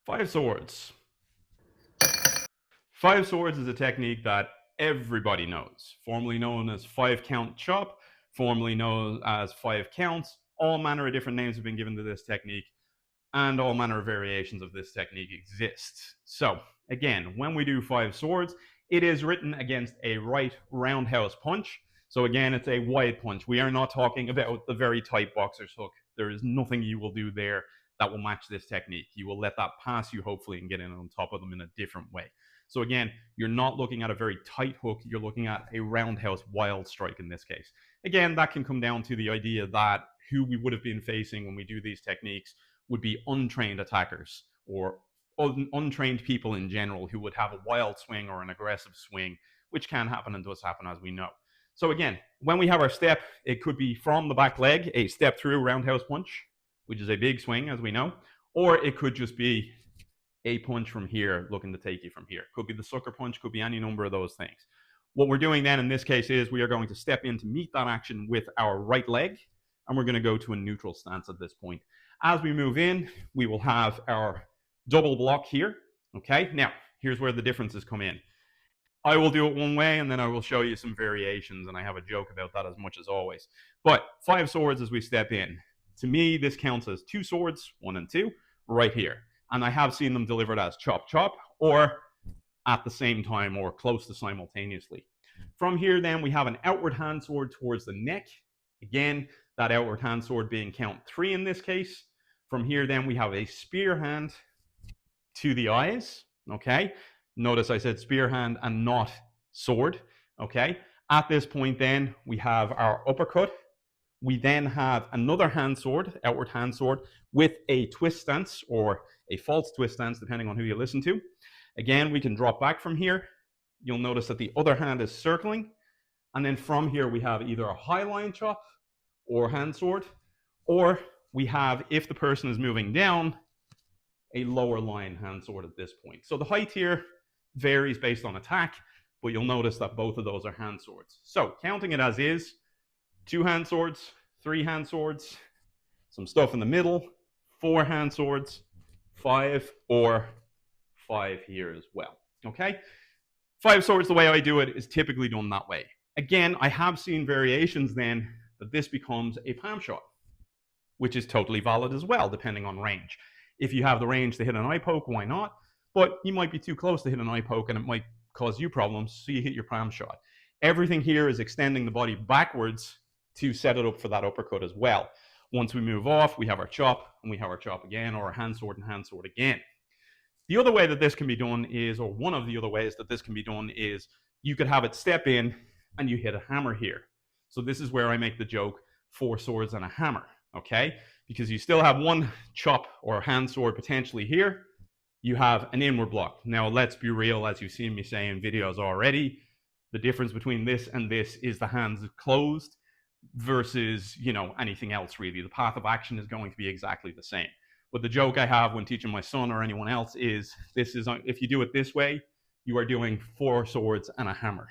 Five swords. Five swords is a technique that everybody knows, formerly known as five count chop, formerly known as five counts. All manner of different names have been given to this technique, and all manner of variations of this technique exist. So, again, when we do five swords, it is written against a right roundhouse punch. So, again, it's a wide punch. We are not talking about the very tight boxer's hook. There is nothing you will do there that will match this technique. You will let that pass you, hopefully, and get in on top of them in a different way. So again, you're not looking at a very tight hook, you're looking at a roundhouse wild strike in this case. Again, that can come down to the idea that who we would have been facing when we do these techniques would be untrained attackers or untrained people in general who would have a wild swing or an aggressive swing, which can happen and does happen, as we know. So again, when we have our step, it could be from the back leg, a step through roundhouse punch, which is a big swing, as we know, or it could just be a punch from here looking to take you from here. Could be the sucker punch, could be any number of those things. What we're doing then in this case is we are going to step in to meet that action with our right leg, and we're going to go to a neutral stance at this point. As we move in, we will have our double block here. Okay, now here's where the differences come in. I will do it one way, and then I will show you some variations, and I have a joke about that as much as always. But five swords as we step in. To me, this counts as two swords, 1 and 2, right here. And I have seen them delivered as chop chop or at the same time or close to simultaneously. From here then we have an outward hand sword towards the neck. Again, that outward hand sword being count 3 in this case. From here then we have a spear hand to the eyes, okay? Notice I said spear hand and not sword, okay? At this point then we have our uppercut. We then have another hand sword, outward hand sword, with a twist stance or a false twist stance, depending on who you listen to. Again, we can drop back from here. You'll notice that the other hand is circling. And then from here, we have either a high line chop or hand sword, or we have, if the person is moving down, a lower line hand sword at this point. So the height here varies based on attack, but you'll notice that both of those are hand swords. So counting it as is, 2 hand swords, 3 hand swords, some stuff in the middle, 4 hand swords, 5, or 5 here as well. Okay? 5 swords, the way I do it, is typically done that way. Again, I have seen variations then that this becomes a palm shot, which is totally valid as well, depending on range. If you have the range to hit an eye poke, why not? But you might be too close to hit an eye poke and it might cause you problems, so you hit your palm shot. Everything here is extending the body backwards to set it up for that uppercut as well. Once we move off, we have our chop, and we have our chop again, or a hand sword and hand sword again. The other way that this can be done is, or one of the other ways that this can be done is, you could have it step in and you hit a hammer here. So this is where I make the joke, 4 swords and a hammer, okay? Because you still have one chop or hand sword potentially here, you have an inward block. Now let's be real, as you've seen me say in videos already, the difference between this and this is the hands closed versus, anything else really. The path of action is going to be exactly the same. But the joke I have when teaching my son or anyone else is, if you do it this way, you are doing 4 swords and a hammer.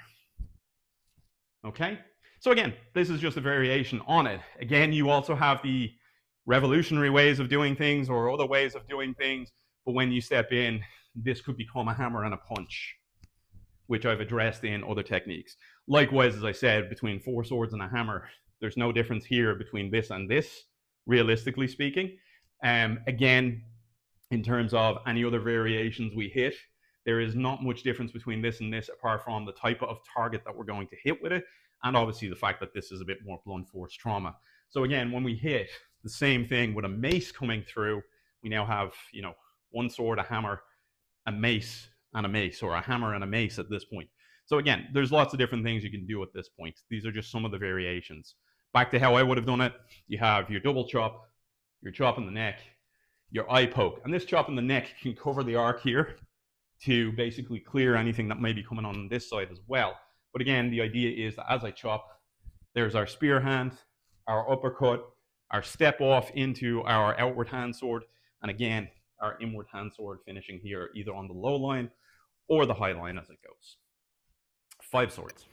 Okay? So again, this is just a variation on it. Again, you also have the revolutionary ways of doing things or other ways of doing things, but when you step in, this could become a hammer and a punch, which I've addressed in other techniques. Likewise, as I said, between 4 swords and a hammer, there's no difference here between this and this, realistically speaking. Again, in terms of any other variations we hit, there is not much difference between this and this, apart from the type of target that we're going to hit with it, and obviously the fact that this is a bit more blunt force trauma. So again, when we hit the same thing with a mace coming through, we now have, 1 sword, a hammer, a mace, and a mace, or a hammer and a mace at this point. So again, there's lots of different things you can do at this point. These are just some of the variations. Back to how I would have done it, you have your double chop, your chop in the neck, your eye poke. And this chop in the neck can cover the arc here to basically clear anything that may be coming on this side as well. But again, the idea is that as I chop, there's our spear hand, our uppercut, our step off into our outward hand sword, and again, our inward hand sword finishing here either on the low line or the high line as it goes. 5 swords.